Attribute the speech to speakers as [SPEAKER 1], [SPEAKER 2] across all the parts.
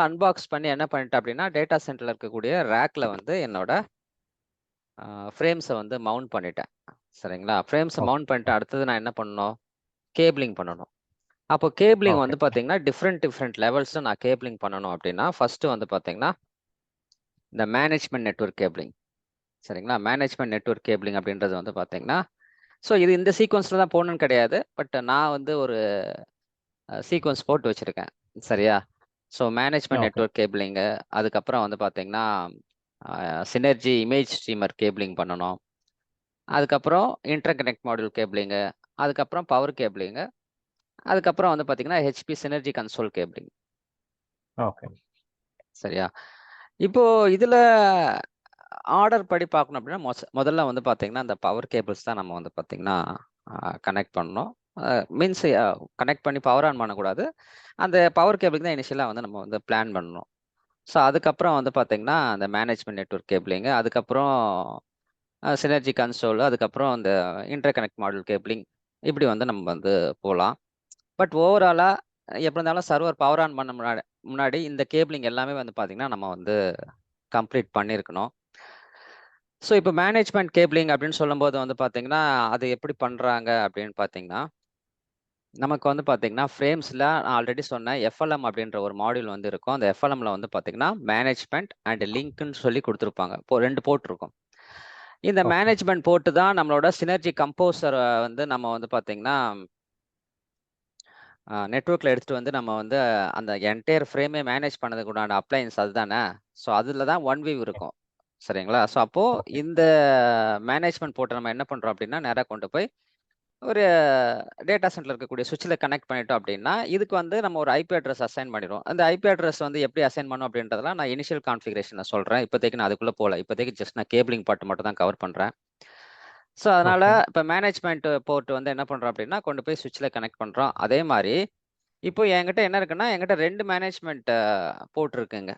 [SPEAKER 1] Unbox பண்ணி என்ன பண்ணிட்டேன் அப்படின்னா, டேட்டா சென்டர்ல இருக்கக்கூடிய ரேக்ல வந்து என்னோட ஃப்ரேம்ஸ வந்து மவுண்ட் பண்ணிட்டேன். சரிங்களா? ஃப்ரேம்ஸ
[SPEAKER 2] ஓகே.
[SPEAKER 1] மவுண்ட் பண்ணிட்டு அடுத்தது நான் என்ன பண்ணணும்? கேபிளிங் பண்ணணும். அப்போ கேபிளிங்
[SPEAKER 2] ஓகே.
[SPEAKER 1] வந்து பார்த்தீங்கன்னா, டிஃபரெண்ட் லெவல்ஸ்ல நான் கேபிளிங் பண்ணணும் அப்படின்னா, ஃபர்ஸ்ட் வந்து பார்த்தீங்கன்னா, இந்த மேனேஜ்மென்ட் நெட்வொர்க் கேபிளிங். சரிங்களா? மேனேஜ்மென்ட் நெட்வொர்க் கேபிளிங் அப்படின்றது வந்து பார்த்தீங்கன்னா, ஸோ இது இந்த சீக்வென்ஸ்ல தான் போடணும்னு கிடையாது. பட் நான் வந்து ஒரு சீக்வென்ஸ் போட்டு வச்சிருக்கேன். சரியா? So management
[SPEAKER 2] okay.
[SPEAKER 1] நெட்வொர்க் கேபிளிங்கு, அதுக்கப்புறம் வந்து பார்த்தீங்கன்னா, சினர்ஜி இமேஜ் ஸ்ட்ரீமர் கேபிளிங் பண்ணணும். அதுக்கப்புறம் இன்டர்கனெக்ட் மாடியூல் கேபிளிங்கு, அதுக்கப்புறம் பவர் கேபிளிங்கு, அதுக்கப்புறம் வந்து பார்த்தீங்கன்னா, HP synergy console cabling.
[SPEAKER 2] Okay.
[SPEAKER 1] சரியா? இப்போ இதுல ஆர்டர் படி பார்க்கணும் அப்படின்னா, முதல்ல வந்து பார்த்தீங்கன்னா, அந்த பவர் கேபிள்ஸ் தான் நம்ம வந்து பார்த்தீங்கன்னா, கனெக்ட் பண்ணணும். மீன்ஸ் கனெக்ட் பண்ணி பவர் ஆன் பண்ணக்கூடாது. அந்த பவர் கேபிளுக்கு தான் இனிஷியலா வந்து நம்ம வந்து பிளான் பண்ணணும். ஸோ அதுக்கப்புறம் வந்து பார்த்தீங்கன்னா, அந்த மேனேஜ்மென்ட் நெட்வொர்க் கேபிளிங், அதுக்கப்புறம் சினர்ஜி கன்சோல், அதுக்கப்புறம் அந்த இன்டர்கனெக்ட் மாடியூல் கேபிளிங், இப்படி வந்து நம்ம வந்து போலாம். பட் ஓவராலா எப்படி இருந்தாலும் சர்வர் பவர் ஆன் பண்ண முன்னாடி முன்னாடி இந்த கேபிளிங் எல்லாமே வந்து பார்த்தீங்கன்னா, நம்ம வந்து கம்ப்ளீட் பண்ணியிருக்கணும். ஸோ இப்போ மேனேஜ்மென்ட் கேபிளிங் அப்படின்னு சொல்லும்போது வந்து பார்த்தீங்கன்னா, அது எப்படி பண்றாங்க அப்படின்னு பார்த்தீங்கன்னா, நமக்கு வந்து பார்த்தீங்கன்னா, ஃப்ரேம்ஸ்ல நான் ஆல்ரெடி சொன்னேன் எஃப்எல்எம் அப்படின்ற ஒரு மாடியூல் வந்து இருக்கும். அந்த எஃப்எல்எம்ல வந்து பார்த்தீங்கன்னா, மேனேஜ்மென்ட் அண்ட் லிங்க்ன்னு சொல்லி குடுத்துருப்பாங்க. 2 போர்ட் இருக்கும். இந்த
[SPEAKER 2] ஓகே.
[SPEAKER 1] மேனேஜ்மென்ட் போர்ட் தான் நம்மளோட சினர்ஜி கம்போசர வந்து நம்ம வந்து பார்த்தீங்கன்னா, நெட்வொர்க்ல எடுத்துட்டு வந்து நம்ம வந்து அந்த என்டையர் ஃப்ரேமே மேனேஜ் பண்ணதுக்கு உண்டான அப்ளையன்ஸ் அதுதானே. ஸோ அதில தான் ஒன் விவ் இருக்கும். சரிங்களா? ஸோ அப்போ
[SPEAKER 2] ஓகே.
[SPEAKER 1] இந்த மேனேஜ்மென்ட் போர்ட்ட நம்ம என்ன பண்றோம் அப்படின்னா, நேரா கொண்டு போய் ஒரு டேட்டா சென்டர்ல இருக்கக்கூடிய சுவிட்ச்ல கனெக்ட் பண்ணிட்டோம் அப்படின்னா, இதுக்கு வந்து நம்ம ஒரு ஐபி அட்ரஸ் அசைன் பண்ணிடுவோம். அந்த ஐபி அட்ரஸ் வந்து எப்படி அசைன் பண்ணணும் அப்படின்றதெல்லாம் நான் இனிஷியல் கான்ஃபிகரேஷன்ல சொல்றேன். இப்போதைக்கு நான் அதுக்குள்ள போல. இப்போதைக்கு ஜஸ்ட் நான் கேபிளிங் பார்ட் மட்டும் தான் கவர் பண்றேன். ஸோ அதனால
[SPEAKER 2] ஓகே.
[SPEAKER 1] இப்ப மேனேஜ்மென்ட் போர்ட் வந்து என்ன பண்றோம் அப்படின்னா, கொண்டு போய் சுவிட்ச்ல கனெக்ட் பண்றோம். அதே மாரி இப்போ என்கிட்ட என்ன இருக்குன்னா, என்கிட்ட 2 மேனேஜ்மென்ட் போர்ட் இருக்குங்க.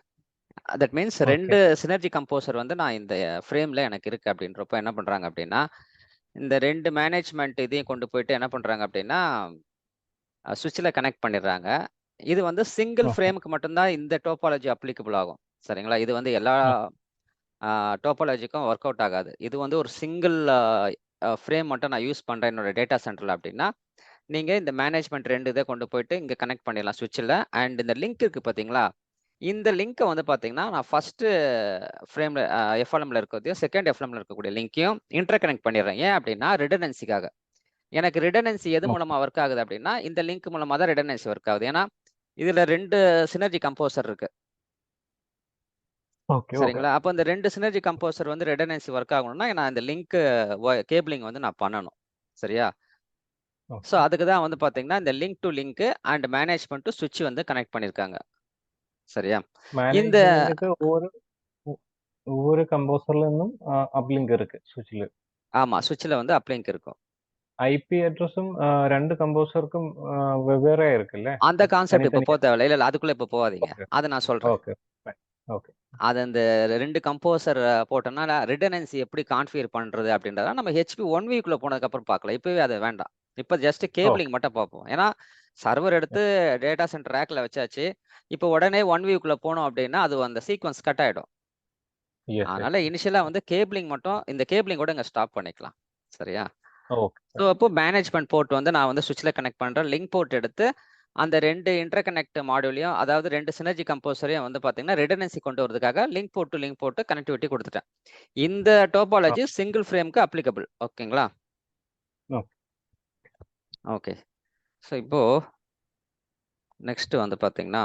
[SPEAKER 1] That means
[SPEAKER 2] okay.
[SPEAKER 1] 2 synergy composer வந்து நான் இந்த ஃப்ரேம்ல எனக்கு இருக்கு அப்படின்றப்போ என்ன பண்றாங்க அப்படின்னா, இந்த 2 மேனேஜ்மென்ட் இதையும் கொண்டு போயிட்டு என்ன பண்றாங்க அப்படின்னா, சுவிட்ச்ல கனெக்ட் பண்ணிடுறாங்க. இது வந்து சிங்கிள்
[SPEAKER 2] ஓகே.
[SPEAKER 1] ஃப்ரேமுக்கு மட்டும் தான் இந்த டோபாலஜி அப்ளிகபிள் ஆகும். சரிங்களா? இது வந்து எல்லா
[SPEAKER 2] ஓகே.
[SPEAKER 1] டோபாலஜிக்கும் ஒர்க் அவுட் ஆகாது. இது வந்து ஒரு சிங்கிள் ஃப்ரேம் மட்டும் நான் யூஸ் பண்றேன் என்னோட டேட்டா சென்டர்ல அப்படின்னா, நீங்க இந்த மேனேஜ்மென்ட் 2 இத கொண்டு போயிட்டு இங்க கனெக்ட் பண்ணிடலாம் சுவிட்ச்ல. அண்ட் இந்த லிங்க் இருக்கு பார்த்தீங்களா? இந்த லிங்க்க வந்து பார்த்தீங்கன்னா, நான் ஃபர்ஸ்ட் ஃப்ரேம்ல எஃப்எல்எம்ல இருக்கிறதையும், செகண்ட் எஃப்எல்எம்ல இருக்கக்கூடிய லிங்க்கையும் இன்டர் கனெக்ட் பண்ணிடுறேன். ஏன் அப்படின்னா, ரிடண்டன்சிக்காக. எனக்கு ரிடண்டன்சி எது
[SPEAKER 2] ஓகே.
[SPEAKER 1] மூலமா ஒர்க் ஆகுது அப்படின்னா, இந்த லிங்க் மூலமா தான் ரிடண்டன்சி ஒர்க் ஆகுது. ஏன்னா, இதுல 2 சினர்ஜி கம்போசர் இருக்கு.
[SPEAKER 2] ஓகே. ஓகே.
[SPEAKER 1] சரிங்களா? அப்போ இந்த 2 சினர்ஜி கம்போசர் வந்து ரிடண்டன்சி ஒர்க் ஆகணும்னா, நான் இந்த லிங்க் கேபிளிங் வந்து நான் பண்ணணும். சரியா? So
[SPEAKER 2] okay.
[SPEAKER 1] அதுக்கு தான் வந்து பார்த்தீங்கன்னா, இந்த link to link and management to ஸ்விட்ச் வந்து கனெக்ட் பண்ணியிருக்காங்க. சரியா? இந்த
[SPEAKER 2] மேனேஜ்மென்ட்க்கு ஒவ்வொரு கம்போசர்ல இருந்தும் அப்லிங்க் இருக்கு சுவிட்ச்ல.
[SPEAKER 1] ஆமா. ஸ்விட்ச்ல வந்து அப்லிங்க் இருக்கும்.
[SPEAKER 2] ஐபி அட்ரஸும் 2 கம்போசருக்கும் வெவ்வேறையா இருக்குல்ல?
[SPEAKER 1] அந்த கான்செப்ட் இப்ப
[SPEAKER 2] தனித்தனியா.
[SPEAKER 1] தேவையில்ல. இல்ல, இல்ல. அதுக்குள்ள இப்ப போகாதீங்க.
[SPEAKER 2] ஓகே.
[SPEAKER 1] அத நான் சொல்றேன்.
[SPEAKER 2] ஓகே. ஃபைன். ஓகே.
[SPEAKER 1] அது அந்த 2 கம்போசர் போட்டோம்னா, ரிடண்டன்சி எப்படி கான்ஃபிகர் பண்றது அப்படின்றத நம்ம ஹெச்பி 1 வீக்குள்ள போனதுக்கப்புறம் பார்க்கலாம். இப்பவே அது வேண்டாம். இப்ப ஜஸ்ட்
[SPEAKER 2] ஓகே.
[SPEAKER 1] கேபிளிங் மட்டும் பார்ப்போம். ஏன்னா, சர்வர் எடுத்து டேட்டா சென்டர் ரேக்ல வச்சாச்சு. இப்ப உடனே 1 வீக்குள்ள போனோம் அப்படின்னா, அது அந்த சீக்வென்ஸ் கட் ஆயிடும்.
[SPEAKER 2] Yes, yes.
[SPEAKER 1] அதனால இனிஷியலா வந்து கேபிளிங் மட்டும் இந்த கேபிளிங்கோட இங்க ஸ்டாப் பண்ணிக்கலாம். சரியா?
[SPEAKER 2] ஓகே.
[SPEAKER 1] ஸோ அப்போ மேனேஜ்மென்ட் போர்ட் வந்து நான் வந்து ஸ்விட்ச்ல கனெக்ட் பண்றேன். லிங்க் போர்ட் எடுத்து அந்த 2 இன்டர்கனெக்ட் மாடியூலையும், அதாவது 2 சினர்ஜி கம்போசரையும் வந்து பார்த்தீங்கன்னா, ரிடண்டன்சி கொண்டு வரதுக்காக link port to link port connectivity குடுத்துட்டேன். இந்த டோபாலஜி சிங்கிள் ஃப்ரேம்க்கு அப்ளிகபிள். ஓகேங்களா?
[SPEAKER 2] ஓகே.
[SPEAKER 1] ஓகே. ஸோ இப்போ நெக்ஸ்ட் வந்து பார்த்தீங்கன்னா,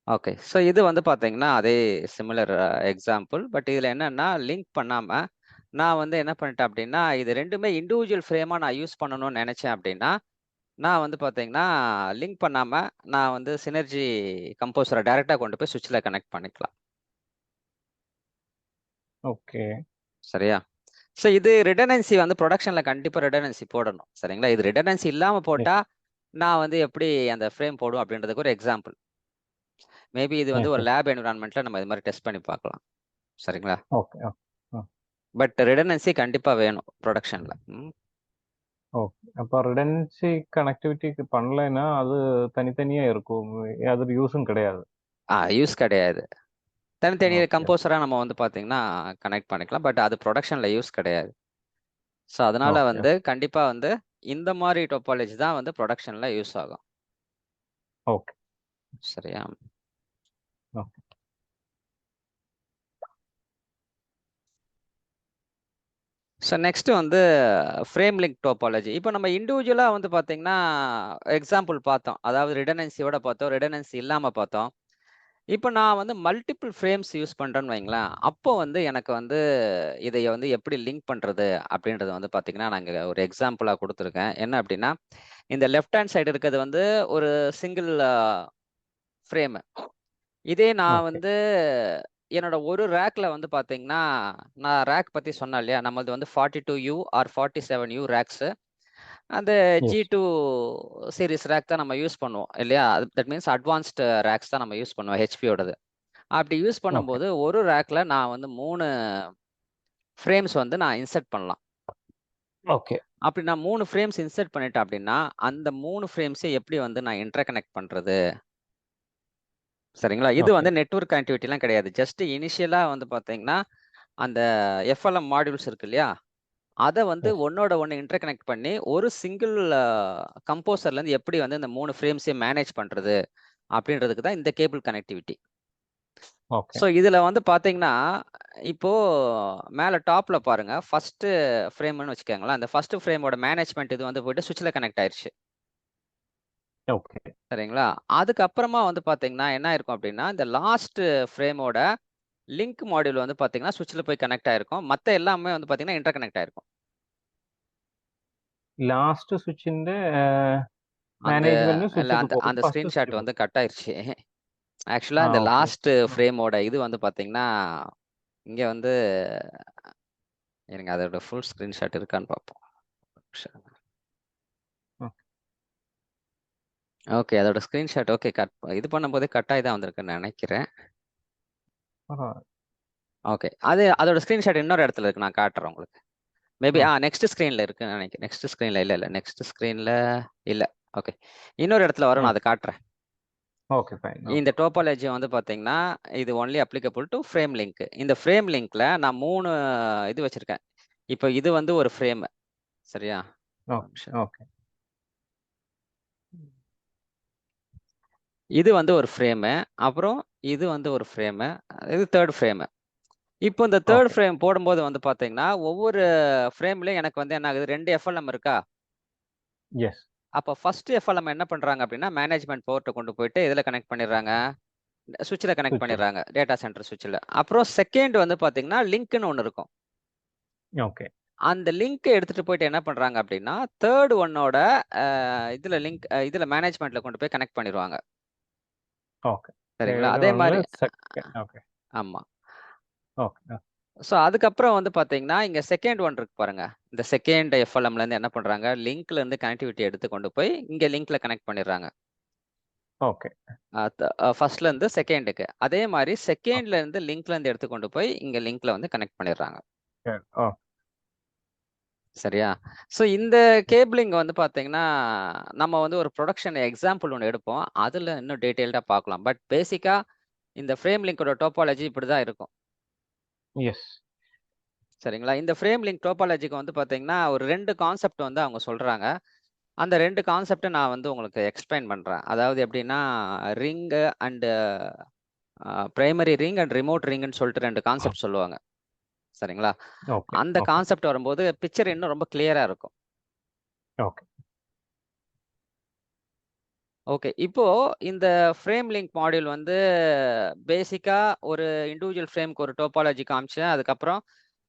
[SPEAKER 1] ஓகே. ஸோ இது வந்து பார்த்தீங்கன்னா, அதே சிமிலர் எக்ஸாம்பிள். பட் இதுல என்னன்னா, லிங்க் பண்ணாம நான் வந்து என்ன பண்ணிட்டேன் அப்டின்னா, இது 2மே இண்டிவிஜுவல் ஃப்ரேமா நான் யூஸ் பண்ணணும்னு நெனச்சேன் அப்டின்னா, நான் வந்து பார்த்தீங்கன்னா, லிங்க் பண்ணாம நான் வந்து சினர்ஜி கம்போசர டைரக்ட்டா கொண்டு போய் ஸ்விட்ச்ல கனெக்ட் பண்ணிக்கலாம்.
[SPEAKER 2] ஓகே.
[SPEAKER 1] சரியா? ஸோ இது ரிடண்டன்சி வந்து புரொடக்ஷன்ல கண்டிப்பா ரிடண்டன்சி போடணும். சரிங்களா? இது ரிடண்டன்சி இல்லாம
[SPEAKER 2] எஸ்.
[SPEAKER 1] போட்டா, நான் வந்து எப்படி அந்த ஃப்ரேம் போடுவேன் அப்படின்றதுக்கு ஒரு எக்ஸாம்பிள். மேபி இது வந்து
[SPEAKER 2] எஸ்,
[SPEAKER 1] ஒரு
[SPEAKER 2] எஸ்.
[SPEAKER 1] லேப் என்விரான்மென்ட்ல நம்ம இது மாரி டெஸ்ட் பண்ணி பார்க்கலாம். சரிங்களா?
[SPEAKER 2] ஓகே.
[SPEAKER 1] பட் ரிடண்டன்சி கண்டிப்பா வேணும் புரொடக்ஷன்ல. ம்.
[SPEAKER 2] ஓகே. அப்ப ரிடன்டன்சி கனெக்டிவிட்டிக்கு பண்ணலைன்னா, அது தனித்தனியா இருக்கும். அது யூஸும் கிடையாது.
[SPEAKER 1] யூஸ் கிடையாது. தனித்தனி
[SPEAKER 2] ஓகே.
[SPEAKER 1] கம்போசரா நம்ம வந்து பாத்தீங்கன்னா கனெக்ட் பண்ணிக்கலாம். பட் அது ப்ரொடக்ஷன்ல யூஸ் கிடையாது. ஸோ அதனால
[SPEAKER 2] ஓகே.
[SPEAKER 1] வந்து கண்டிப்பா வந்து இந்த மாதிரி டோபாலஜி தான் வந்து ப்ரொடக்ஷன்ல யூஸ் ஆகும்.
[SPEAKER 2] ஓகே.
[SPEAKER 1] சரியா?
[SPEAKER 2] ஓகே.
[SPEAKER 1] ஸோ நெக்ஸ்ட் வந்து ஃப்ரேம் லிங்க் டோபாலஜி. இப்போ நம்ம இண்டிவிஜுவலா வந்து பாத்தீங்கன்னா எக்ஸாம்பிள் பார்த்தோம். அதாவது ரிடனன்சியோட பார்த்தோம், ரிடனன்சி இல்லாம பார்த்தோம். இப்போ நான் வந்து மல்டிபிள் ஃப்ரேம்ஸ் யூஸ் பண்றேன்னு வைங்களேன். அப்போ வந்து எனக்கு வந்து இதை வந்து எப்படி லிங்க் பண்றது அப்படின்றத வந்து பாத்தீங்கன்னா நான் இங்க ஒரு எக்ஸாம்பிளா கொடுத்துருக்கேன். என்ன அப்படின்னா, இந்த லெஃப்ட் ஹேண்ட் சைடு இருக்கிறது வந்து ஒரு சிங்கிள் ஃப்ரேம். இதே நான்
[SPEAKER 2] ஓகே.
[SPEAKER 1] வந்து என்னோட ஒரு ரேக்ல வந்து பாத்தீங்கன்னா, நான் ரேக் பத்தி சொன்னேன் இல்லையா? நம்மளது வந்து 42U ஆர் 47U ரேக்ஸ். அந்த
[SPEAKER 2] எஸ்.
[SPEAKER 1] G2 சீரிஸ் ரேக் தான் நம்ம யூஸ் பண்ணுவோம் இல்லையா? தட் மீன்ஸ் அட்வான்ஸ்டு ரேக்ஸ் தான் நம்ம யூஸ் பண்ணுவோம் ஹெச்பியோடது. அப்படி யூஸ்
[SPEAKER 2] ஓகே.
[SPEAKER 1] பண்ணும்போது ஒரு ரேக்ல நான் வந்து 3 ஃப்ரேம்ஸ் வந்து நான் இன்சர்ட் பண்ணலாம்.
[SPEAKER 2] ஓகே.
[SPEAKER 1] அப்படி நான் 3 ஃப்ரேம்ஸ் இன்சர்ட் பண்ணிட்டேன் அப்படின்னா, அந்த 3 ஃப்ரேம்ஸை எப்படி வந்து நான் இன்டர்கனெக்ட் பண்றது? சரிங்களா? இது
[SPEAKER 2] ஓகே.
[SPEAKER 1] வந்து நெட்வொர்க் கனெக்டிவிட்டிலாம் கிடையாது. ஜஸ்ட் இனிஷியலா வந்து பார்த்தீங்கன்னா, அந்த எஃப்எல்எம் மாடியூல்ஸ் இருக்கு இல்லையா? அத வந்து
[SPEAKER 2] எஸ்.
[SPEAKER 1] ஒண்ணோட ஒண்ணு இன்டர்கனெக்ட் பண்ணி, ஒரு சிங்கிள் கம்போசர்லேருந்து எப்படி வந்து இந்த 3 ஃப்ரேம்ஸையும் மேனேஜ் பண்றது? அப்படின்றதுக்கு தான் இந்த கேபிள் கனெக்டிவிட்டி.
[SPEAKER 2] ஓகே.
[SPEAKER 1] ஸோ இதுல வந்து பார்த்தீங்கன்னா, இப்போ மேல டாப்ல பாருங்க. ஃபர்ஸ்ட் ஃப்ரேம்ன்னு வச்சுக்கோங்களேன். அந்த ஃபர்ஸ்ட் ஃப்ரேமோட மேனேஜ்மென்ட் இது வந்து போயிட்டு சுவிட்ச்ல கனெக்ட் ஆயிருச்சு.
[SPEAKER 2] ஓகே.
[SPEAKER 1] சரிங்களா? அதுக்கப்புறமா வந்து பார்த்தீங்கன்னா, என்ன ஆயிருக்கும் அப்படின்னா, இந்த லாஸ்ட் ஃப்ரேமோட லிங்க் மாடியூல் வந்து பார்த்தீங்கன்னா, சுவிட்ச்ல போய் கனெக்ட் ஆயிருக்கும். மத்த எல்லாமே வந்து பார்த்தீங்கன்னா, இன்டர் கனெக்ட் ஆயிருக்கும்.
[SPEAKER 2] லாஸ்ட் ஸ்விட்சிന്റെ
[SPEAKER 1] அந்த
[SPEAKER 2] மேனேஜ்மென்ட்
[SPEAKER 1] இல்ல
[SPEAKER 2] ஸ்விட்சுக்கு
[SPEAKER 1] அந்த
[SPEAKER 2] போகும்.
[SPEAKER 1] அந்த
[SPEAKER 2] ஃபர்ஸ்ட்
[SPEAKER 1] ஸ்கிரீன்ஷாட்
[SPEAKER 2] ஸ்விட்சுக்கு
[SPEAKER 1] வந்து கட் ஆயிருச்சு. ஆக்சுவலா இந்த
[SPEAKER 2] ஓகே.
[SPEAKER 1] லாஸ்ட் ஃப்ரேமோட இது வந்து பார்த்தீங்கன்னா, இங்க வந்து இருங்க அதோட ஃபுல் ஸ்கிரீன்ஷாட் இருக்கான்னு பார்ப்போம். ஓகே. அதோட ஸ்கிரீன்ஷாட் ஓகே. இது பண்ணும்போதே கட் ஆயி தான் வந்திருக்குன்னு நெனைக்கிறேன். ஓகே. அதோட ஸ்கிரீன்ஷாட் இன்னொரு இடத்துல இருக்கு. நான் காட்டுறேன் உங்களுக்கு. மேபி நெக்ஸ்ட் ஸ்கிரீன்ல இருக்குன்னு நெனைக்கிறேன். நெக்ஸ்ட் ஸ்கிரீன்ல இல்ல. நெக்ஸ்ட் ஸ்கிரீன்ல இல்ல. ஓகே. இன்னொரு இடத்துல வரும். நான் அத காட்டுறேன்.
[SPEAKER 2] Okay fine.
[SPEAKER 1] இந்த டோபாலஜி வந்து பார்த்தீங்கன்னா, இது only applicable to frame link. இந்த ஃப்ரேம் லிங்க்ல நான் 3 இது வச்சிருக்கேன். இப்போ இது வந்து ஒரு ஃப்ரேம். சரியா? ஒரு நிமிஷம்.
[SPEAKER 2] ஓகே.
[SPEAKER 1] இது வந்து ஒரு ஃப்ரேம். அப்புறம் இது வந்து ஒரு ஃப்ரேம். இது 3rd ஃப்ரேம். இப்போ இந்த 3rd
[SPEAKER 2] ஓகே.
[SPEAKER 1] ஃப்ரேம் போடும்போது வந்து பார்த்தீங்கன்னா, ஒவ்வொரு ஃப்ரேம்லயும் எனக்கு வந்து என்ன ஆகுது? 2 எஃப்எல்எம் இருக்கா?
[SPEAKER 2] எஸ்.
[SPEAKER 1] அப்ப ஃபர்ஸ்ட் எஃப்எல்எம் என்ன பண்றாங்க அப்படின்னா, மேனேஜ்மென்ட் போர்ட்ட கொண்டு போயிட்டு எதுல கனெக்ட் பண்ணிடுறாங்க? சுவிட்ச்ல கனெக்ட்
[SPEAKER 2] ஸ்விட்ச்.
[SPEAKER 1] பண்ணிடுறாங்க. டேட்டா சென்டர் சுவிட்ச்ல. அப்புறம் செகண்ட் வந்து பார்த்தீங்கன்னா, லிங்க்ன்னு ஒண்ணு இருக்கும்.
[SPEAKER 2] ஓகே.
[SPEAKER 1] அந்த லிங்க் எடுத்துட்டு போயிட்டு என்ன பண்றாங்க அப்படின்னா, 3rd ஒன்னோட இதுல லிங்க் இதுல மேனேஜ்மென்ட்ல கொண்டு போய் கனெக்ட் பண்ணிருவாங்க.
[SPEAKER 2] ஓகே.
[SPEAKER 1] சரிங்களா?
[SPEAKER 2] தேர்ட்
[SPEAKER 1] அதே
[SPEAKER 2] ஒன்ல
[SPEAKER 1] மாரி
[SPEAKER 2] செகண்ட். ஓகே.
[SPEAKER 1] ஆமா.
[SPEAKER 2] ஓகே.
[SPEAKER 1] ஸோ அதுக்கப்புறம் வந்து பார்த்தீங்கன்னா, இங்க செகண்ட் ஒன் இருக்கு பாருங்க. இந்த செகண்ட் எஃப்எல்எம்ல இருந்து என்ன பண்றாங்க? லிங்க்ல இருந்து கனெக்டிவிட்டி எடுத்து கொண்டு போய் இங்க லிங்க்ல கனெக்ட் பண்ணிடுறாங்க.
[SPEAKER 2] ஓகே.
[SPEAKER 1] ஃபர்ஸ்ட்ல இருந்து செகண்டுக்கு. அதே மாரி செகண்ட்ல இருந்து லிங்க்ல இருந்து எடுத்து கொண்டு போய் இங்க லிங்க்ல வந்து கனெக்ட் பண்ணிடுறாங்க.
[SPEAKER 2] ஓ.
[SPEAKER 1] சரியா? ஸோ இந்த கேபிளிங் வந்து பார்த்தீங்கன்னா, நம்ம வந்து ஒரு புரொடக்ஷன் எக்ஸாம்பிள் ஒண்ணு எடுப்போம். அதுல இன்னும் டீட்டெயில்டா பார்க்கலாம். பட் பேசிக்கா இந்த ஃப்ரேம் லிங்க்கோட டோபாலஜி இப்படிதான் இருக்கும்.
[SPEAKER 2] எஸ்.
[SPEAKER 1] சரிங்களா? இந்த ஃப்ரேம் லிங்க் டோபாலஜிக்கு வந்து பார்த்தீங்கன்னா, ஒரு 2 கான்செப்ட் வந்து அவங்க சொல்றாங்க. அந்த 2 கான்செப்ட்ட நான் வந்து உங்களுக்கு எக்ஸ்பிளைன் பண்றேன். அதாவது எப்படின்னா, ring and primary ring and remote ரிங்ன்னு சொல்லிட்டு 2 கான்செப்ட் சொல்லுவாங்க. சரிங்களா?
[SPEAKER 2] ஓகே.
[SPEAKER 1] அந்த
[SPEAKER 2] ஓகே.
[SPEAKER 1] கான்செப்ட் வரும்போது பிக்சர் இன்னும் ரொம்ப கிளியரா இருக்கும்.
[SPEAKER 2] ஓகே.
[SPEAKER 1] ஓகே. இப்போ இந்த ஃப்ரேம் லிங்க் மாடியூல் வந்து பேசிக்கா ஒரு இண்டிவிஜுவல் ஃப்ரேம்க்கு ஒரு டோபாலஜி காமிச்சேன். அதுக்கப்புறம்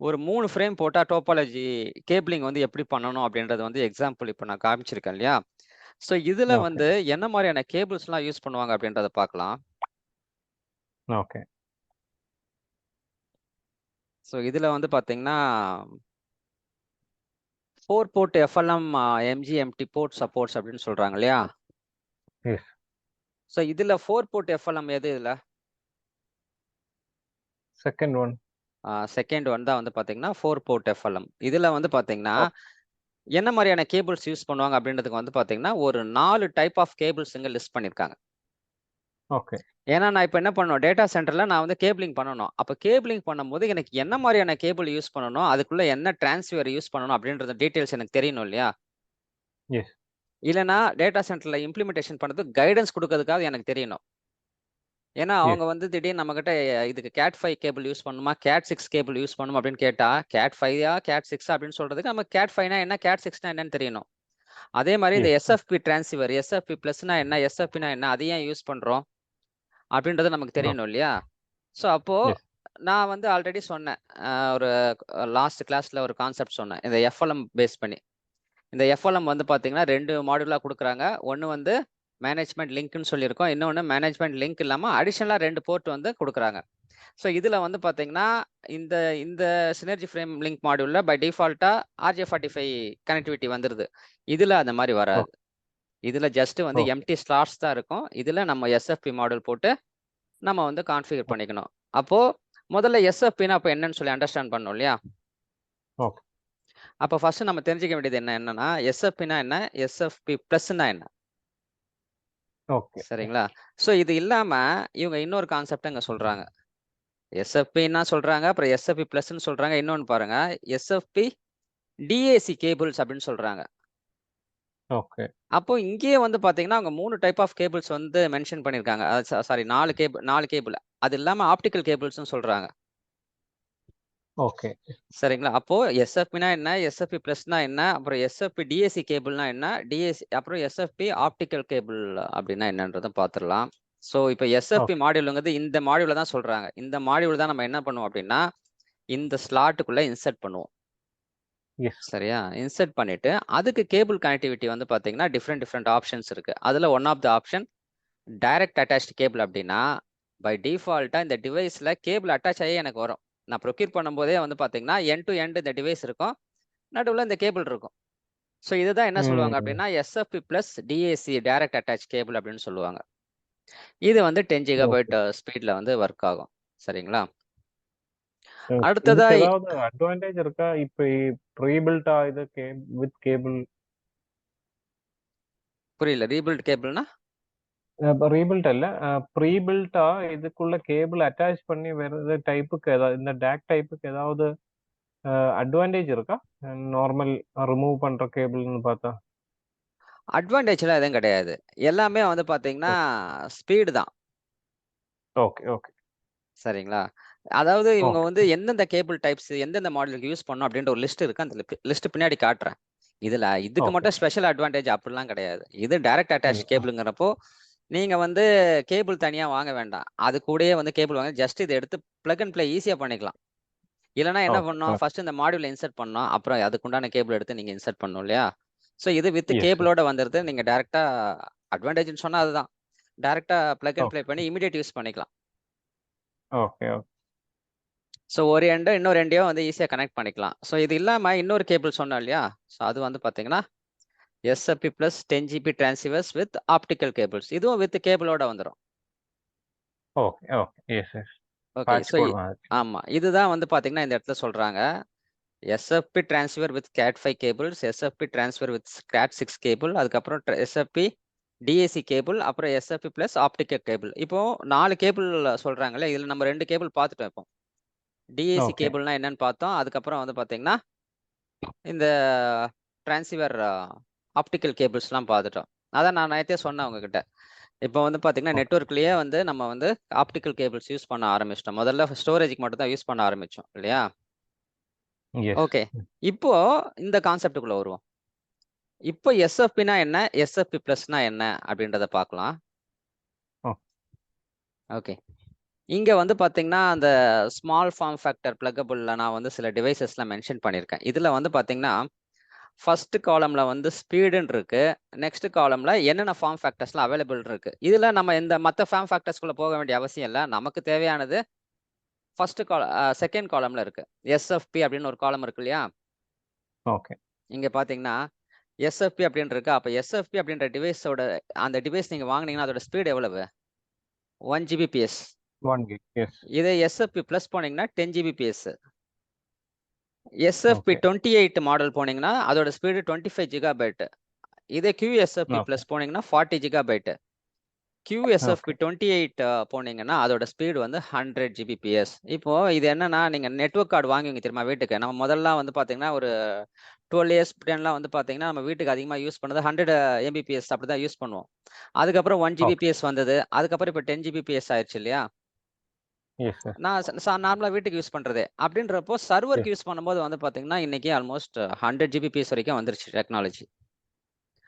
[SPEAKER 1] ஒரு 3 ஃப்ரேம் போட்டா டோபாலஜி கேபிளிங் வந்து எப்படி பண்ணணும் அப்படின்றது வந்து எக்ஸாம்பிள் இப்ப நான் காமிச்சிருக்கேன் இல்லையா? ஸோ இதுல
[SPEAKER 2] ஓகே.
[SPEAKER 1] வந்து என்ன மாரியான கேபிள்ஸ்லாம் யூஸ் பண்ணுவாங்க அப்படின்றத பார்க்கலாம்.
[SPEAKER 2] ஓகே.
[SPEAKER 1] ஸோ இதுல வந்து பார்த்தீங்கன்னா, 4 போர்ட் எஃப்எல்எம் எம்ஜிஎம்டி போர்ட் சப்போர்ட்ஸ் அப்படின்னு சொல்றாங்க இல்லையா?
[SPEAKER 2] எஸ்.
[SPEAKER 1] ஸோ இதுல 4 போர்ட் எஃப்எல்எம் எது இதுல?
[SPEAKER 2] Second one.
[SPEAKER 1] செகண்ட் ஒன் தான் வந்து பார்த்தீங்கன்னா, 4 போர்ட் எஃப்எல்எம். இதுல வந்து பார்த்தீங்கன்னா, என்ன மாதிரியான கேபிள்ஸ் யூஸ் பண்ணுவாங்க அப்படின்றதுக்கு வந்து பாத்தீங்கன்னா ஒரு 4 டைப் ஆஃப் கேபிள்ஸ் இங்க லிஸ்ட் பண்ணிருக்காங்க.
[SPEAKER 2] ஓகே.
[SPEAKER 1] ஏன்னா நான் இப்போ என்ன பண்ணணும், டேட்டா சென்டர்ல நான் வந்து கேபிளிங் பண்ணணும். அப்ப கேபிளிங் பண்ணும்போது எனக்கு என்ன மாதிரியான கேபிள் யூஸ் பண்ணணும், அதுக்குள்ள என்ன டிரான்ஸ்ஃபர் யூஸ் பண்ணணும் அப்படின்றது டீடைல்ஸ் எனக்கு தெரியணும் இல்லையா?
[SPEAKER 2] எஸ்.
[SPEAKER 1] இல்லைன்னா டேட்டா சென்டர்ல இம்ப்ளிமெண்டேஷன் பண்றதுக்கு கைடன்ஸ் கொடுக்கறதுக்காக எனக்கு தெரியணும். ஏன்னா அவங்க
[SPEAKER 2] எஸ்.
[SPEAKER 1] வந்து திடீர்னு நம்ம கிட்ட இதுக்கு கேட் 5 கேபிள் யூஸ் பண்ணுமா, கேட் 6 கேபிள் யூஸ் பண்ணுமா அப்படின்னு கேட்டா, கேட் 5யா கேட் 6 அப்படின்னு சொல்றதுக்கு நம்ம கேட் 5னா என்ன, கேட் 6னா என்னன்னு தெரியணும். அதே மாதிரி இந்த
[SPEAKER 2] எஸ்.
[SPEAKER 1] எஸ்எஃப்பி டிரான்ஸ்சிவர், எஸ்எஃப்பி பிளஸ்னா என்ன, எஸ்எஃப்பினா என்ன, அதை ஏன் யூஸ் பண்றோம் அப்படின்றது நமக்கு தெரியணும் இல்லையா? ஸோ அப்போ
[SPEAKER 2] எஸ்.
[SPEAKER 1] நான் வந்து ஆல்ரெடி சொன்னேன், ஒரு லாஸ்ட் கிளாஸ்ல ஒரு கான்செப்ட் சொன்னேன், இந்த எஃப்எல்எம் பேஸ் பண்ணி. இந்த எஃப்எல்எம் வந்து பாத்தீங்கன்னா 2 மாடியூலா கொடுக்குறாங்க. ஒன்னு வந்து மேனேஜ்மெண்ட் லிங்க்னு சொல்லியிருக்கோம். இன்னொன்னு மேனேஜ்மெண்ட் லிங்க் இல்லாம அடிஷனலா 2 போர்ட் வந்து கொடுக்குறாங்க. ஸோ இதுல வந்து பாத்தீங்கன்னா இந்த இந்த சினர்ஜி ஃப்ரேம் லிங்க் மாடியூல்ல பை டிஃபால்ட்டா RJ45 கனெக்டிவிட்டி வந்துருது. இதுல அந்த மாதிரி வராது. இதுல ஜஸ்ட் வந்து
[SPEAKER 2] ஓகே.
[SPEAKER 1] எம்டி ஸ்லாட்ஸ் தான் இருக்கும். இதுல நம்ம எஸ்எஃப்பி மாடியூல் போட்டு நம்ம வந்து கான்ஃபிகர் பண்ணிக்கணும். அப்போ முதல்ல எஸ்எஃப்பினா அப்ப என்னன்னு சொல்லி அண்டர்ஸ்டாண்ட் பண்ணணும் இல்லையா?
[SPEAKER 2] ஓகே.
[SPEAKER 1] அப்ப ஃபர்ஸ்ட் நம்ம தெரிஞ்சுக்க வேண்டியது என்னன்னா எஸ்எஃப்பினா என்ன, எஸ்எஃப்பி பிளஸ்னா என்ன?
[SPEAKER 2] ஓகே.
[SPEAKER 1] சரிங்களா? ஸோ இது இல்லாம இவங்க இன்னொரு கான்செப்ட் இங்க சொல்றாங்க. எஸ்எஃப்பின்னா சொல்றாங்க, அப்புறம் எஸ்எஃப்பி பிளஸ்ன்னு சொல்றாங்க. இன்னொன்னு பாருங்க, எஸ்எஃப்பி டிஏசி கேபிள்ஸ் அப்படின்னு சொல்றாங்க.
[SPEAKER 2] ஓகே.
[SPEAKER 1] அப்போ இங்கேயே வந்து பாத்தீங்கன்னா அவங்க 3 டைப் ஆஃப் கேபிள்ஸ் வந்து மென்ஷன் பண்ணிருக்காங்க. Sorry 4 cable. அது இல்லாம ஆப்டிகல் கேபிள்ஸ்னு சொல்றாங்க.
[SPEAKER 2] ஓகே.
[SPEAKER 1] சரிங்களா? அப்போ எஸ்எஃப்பினா என்ன, எஸ்எஃப்பி பிளஸ்னா என்ன, அப்புறம் எஸ்எஃப்பி டிஏசி கேபிள்னா என்ன, டிஏசி அப்புறம் எஸ்எஃப்பி ஆப்டிகல் கேபிள் அப்படின்னா என்னன்றத பாத்துடலாம். ஸோ இப்போ எஸ்எஃப்பி
[SPEAKER 2] ஓகே.
[SPEAKER 1] மாடியூலுங்கிறது இந்த மாடியூல தான் சொல்றாங்க. இந்த மாடியூல் தான் நம்ம என்ன பண்ணுவோம் அப்படின்னா, இந்த ஸ்லாட்டுக்குள்ள இன்சர்ட் பண்ணுவோம்.
[SPEAKER 2] எஸ்.
[SPEAKER 1] சரியா? இன்சர்ட் பண்ணிட்டு அதுக்கு கேபிள் கனெக்டிவிட்டி வந்து பாத்தீங்கன்னா டிஃப்ரெண்ட் ஆப்ஷன்ஸ் இருக்கு. அதுல one of the option direct attached cable அப்படின்னா, பை டிஃபால்ட்டா இந்த டிவைஸ்ல கேபிள் அட்டாச் ஆகி எனக்கு வரும். நான் ப்ரொக்யூர் பண்ணும்போதே வந்து பாத்தீங்கன்னா எண்ட் டு எண்ட் இந்த டிவைஸ் இருக்கும். நடுவுல இந்த கேபிள் இருக்கும். ஸோ இதுதான் என்ன சொல்லுவாங்க
[SPEAKER 2] ம்.
[SPEAKER 1] அப்படின்னா SFP plus DAC direct attach cable அப்படின்னு சொல்லுவாங்க. இது வந்து 10
[SPEAKER 2] ஓகே.
[SPEAKER 1] ஜிகாபைட் ஸ்பீட்ல வந்து ஒர்க் ஆகும். சரிங்களா?
[SPEAKER 2] ஓகே.
[SPEAKER 1] அடுத்ததா
[SPEAKER 2] இதுக்கு ஏதாவது அட்வான்டேஜ் இருக்கா? இப்ப ப்ரீ பில்ட்டா இது வித் கேபிள்
[SPEAKER 1] புரியல, ரீபில்ட் கேபிள்னா?
[SPEAKER 2] ரீபில்ட் அல்ல. ப்ரீ பில்ட்டா இதுக்குள்ள கேபிள் அட்டாச் பண்ணி வேற டைப்புக்கு ஏதாவது இந்த டேக் டைப்புக்கு ஏதாவது அட்வான்டேஜ் இருக்கா? நார்மல் ரிமூவ் பண்ற கேபிள்னு பார்த்தா.
[SPEAKER 1] அட்வான்டேஜ்லாம் எதுவும் கிடையாது. எல்லாமே வந்து பாத்தீங்கன்னா
[SPEAKER 2] ஓ.
[SPEAKER 1] ஸ்பீடு தான்.
[SPEAKER 2] ஓகே. ஓகே.
[SPEAKER 1] சரிங்களா? அதாவது இவங்க
[SPEAKER 2] ஓகே.
[SPEAKER 1] வந்து எந்தெந்த கேபிள் டைப்ஸ், எந்தெந்த மாடலுக்கு யூஸ் பண்ணணும் அப்படின்ற ஒரு லிஸ்ட் இருக்கு. அந்த லிஸ்ட் பின்னாடி காட்டுறேன். இதுக்கு
[SPEAKER 2] ஓகே.
[SPEAKER 1] மட்டும் ஸ்பெஷல் அட்வான்டேஜ் அப்படிலாம் கிடையாது. இது டைரக்ட் அட்டாச்
[SPEAKER 2] இல்ல.
[SPEAKER 1] கேபிள்ங்கிறப்போ நீங்க வந்து கேபிள் தனியா வாங்க வேண்டாம். அது கூடயே வந்து கேபிள் வாங்க. ஜஸ்ட் இத எடுத்து பிளக் அண்ட் ப்ளே ஈஸியா பண்ணிக்கலாம். இல்லன்னா என்ன
[SPEAKER 2] ஓகே.
[SPEAKER 1] பண்ணணும்,
[SPEAKER 2] ஓகே.
[SPEAKER 1] ஃபர்ஸ்ட் இந்த மாடியூல இன்சர்ட் பண்ணணும். அப்புறம் அதுக்குண்டான கேபிள் எடுத்து நீங்க இன்சர்ட் பண்ணணும் இல்லையா? ஸோ இது வித்
[SPEAKER 2] எஸ்.
[SPEAKER 1] கேபிளோட வந்துருது. நீங்க டைரக்ட்டா அட்வான்டேஜ்ன்னு சொன்னா அதுதான். டைரக்ட்டா பிளக் அண்ட் ப்ளே
[SPEAKER 2] ஓகே.
[SPEAKER 1] பண்ணி இமிடியேட் யூஸ் பண்ணிக்கலாம்.
[SPEAKER 2] ஓகே. ஓகே.
[SPEAKER 1] ஸோ ஒரு எண்ட இன்னொரு எண்டையும் வந்து ஈஸியா கனெக்ட் பண்ணிக்கலாம். ஸோ இது இல்லாம இன்னொரு கேபிள் சொன்னோம் இல்லையா? ஸோ அது வந்து பாத்தீங்கன்னா SFP plus 10 GB transceivers with optical cables. இதுவும் வித் கேபிளோட வந்துரும்.
[SPEAKER 2] Okay. Okay. Yes. Yes.
[SPEAKER 1] Okay.
[SPEAKER 2] Patch
[SPEAKER 1] so
[SPEAKER 2] cord மாதிரி.
[SPEAKER 1] ஆமா. இதுதான் வந்து பாத்தீங்கன்னா இந்த இடத்துல சொல்றாங்க. SFP transfer with cat 5 cables, SFP transfer with cat 6 cable, அதுக்கப்புறம் எஸ்எஃப்பி டிஏசி கேபிள், அப்புறம் எஸ்எஃப்பி பிளஸ் ஆப்டிகல் கேபிள். இப்போ 4 கேபிள் சொல்றாங்கல்ல, இதுல நம்ம 2 கேபிள் பார்த்துட்டோம் இப்போ. DAC
[SPEAKER 2] okay.
[SPEAKER 1] கேபிள்னா என்னன்னு பார்த்தோம். அதுக்கப்புறம் வந்து பாத்தீங்கன்னா இந்த டிரான்ஸ்சீவர் ஆப்டிகல் கேபிள்ஸ்லாம் பார்த்துட்டோம். அதான் நான் நேத்தே சொன்னேன் உங்ககிட்ட. இப்போ வந்து பாத்தீங்கன்னா
[SPEAKER 2] ஓகே.
[SPEAKER 1] நெட்வொர்க்லயே வந்து நம்ம வந்து ஆப்டிகல் கேபிள்ஸ் யூஸ் பண்ண ஆரம்பிச்சிட்டோம். முதல்ல ஸ்டோரேஜ்க்கு மட்டும் தான் யூஸ் பண்ண ஆரம்பிச்சோம் இல்லையா?
[SPEAKER 2] எஸ்.
[SPEAKER 1] ஓகே. இப்போ இந்த கான்செப்ட்க்குள்ள வருவோம். இப்போ எஸ்எஃப்பினா என்ன, எஸ்எஃப்பி பிளஸ்னா என்ன அப்படின்றத பார்க்கலாம்.
[SPEAKER 2] ஓ.
[SPEAKER 1] ஓகே. இங்க வந்து பாத்தீங்கன்னா அந்த ஸ்மால் ஃபார்ம் ஃபேக்டர் பிளக்கபிள்ல நான் வந்து சில டிவைசஸ்லாம் மென்ஷன் பண்ணியிருக்கேன். இதுல வந்து பாத்தீங்கன்னா ஃபர்ஸ்ட் காலம்ல வந்து ஸ்பீடுன்னு இருக்கு. நெக்ஸ்ட் காலம்ல என்னென்ன ஃபார்ம் ஃபேக்டர்ஸ்லாம் அவைலபிள் இருக்கு. இதுல நம்ம இந்த மத்த ஃபார்ம் ஃபேக்டர்ஸ்குள்ள போக வேண்டிய அவசியம் இல்ல. நமக்கு தேவையானது செகண்ட் காலம்ல இருக்கு. எஸ்எஃப்பி அப்படின்னு ஒரு காலம் இருக்கு இல்லையா?
[SPEAKER 2] ஓகே.
[SPEAKER 1] இங்க பாத்தீங்கன்னா எஸ்எஃப்பி அப்படின்னு இருக்கு. அப்ப எஸ்எஃப்பி அப்படின்ற டிவைஸோட அந்த டிவைஸ் நீங்க வாங்குனீங்கன்னா அதோட ஸ்பீடு எவ்வளவு? 1 ஜிபிபிஎஸ்.
[SPEAKER 2] 1 கிக். எஸ்.
[SPEAKER 1] இதே எஸ்எஃப்பி பிளஸ் போனீங்கன்னா 10 ஜிபிபிஎஸ். எஸ்எஃப்பி
[SPEAKER 2] ஓகே
[SPEAKER 1] 28 மாடல் போனீங்கன்னா அதோட ஸ்பீடு 25 ஜிகாபைட். இதே QSFP
[SPEAKER 2] ஓகே
[SPEAKER 1] பிளஸ் போனீங்கன்னா 40 ஜிகாபைட். QSFP
[SPEAKER 2] ஓகே
[SPEAKER 1] 28 போனீங்கன்னா அதோட ஸ்பீடு வந்து 100 Gbps. இப்போ இது என்னன்னா நீங்க நெட்வொர்க் கார்டு வாங்குவீங்க தெரியுமா வீட்டுக்கு. நம்ம முதல்ல வந்து பாத்தீங்கன்னா ஒரு 12 இயர்ஸ் 10லாம் வந்து பாத்தீங்கன்னா நம்ம வீட்டுக்கு அதிகமா யூஸ் பண்ணது 100 Mbps அப்படிதான் யூஸ் பண்ணுவோம். அதுக்கப்புறம் 1
[SPEAKER 2] ஓகே
[SPEAKER 1] Gbps வந்தது. அதுக்கப்புறம் இப்போ 10 Gbps ஆயிடுச்சு இல்லையா?
[SPEAKER 2] எஸ் சார்
[SPEAKER 1] நான் நார்மலா வீட்டுக்கு யூஸ் பண்றதே. அப்படின்றப்போ சர்வருக்கு யூஸ் பண்ணும்போது வந்து பாத்தீங்கன்னா இன்னைக்கு ஆல்மோஸ்ட் 100 Gbps வரைக்கும் வந்துருச்சு டெக்னாலஜி.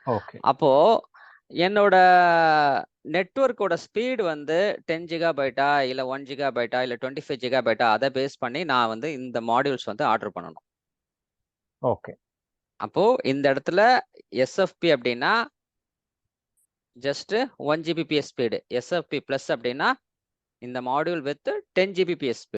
[SPEAKER 2] ஓகே
[SPEAKER 1] அப்போ என்னோட நெட்வொர்க்கோட ஸ்பீடு வந்து 10 ஜிகாபைட்டா இல்ல 1 ஜிகாபைட்டா இல்ல 25 ஜிகாபைட்டா அதை பேஸ் பண்ணி நான் வந்து இந்த மாடியூல்ஸ் வந்து ஆர்டர் பண்ணணும்.
[SPEAKER 2] ஓகே
[SPEAKER 1] அப்போ இந்த இடத்துல எஸ்எஃப்பி அப்படின்னா just 1 Gbps speed. SFP plus அப்படின்னா இந்த மாடியூல் வித் 10 Gbps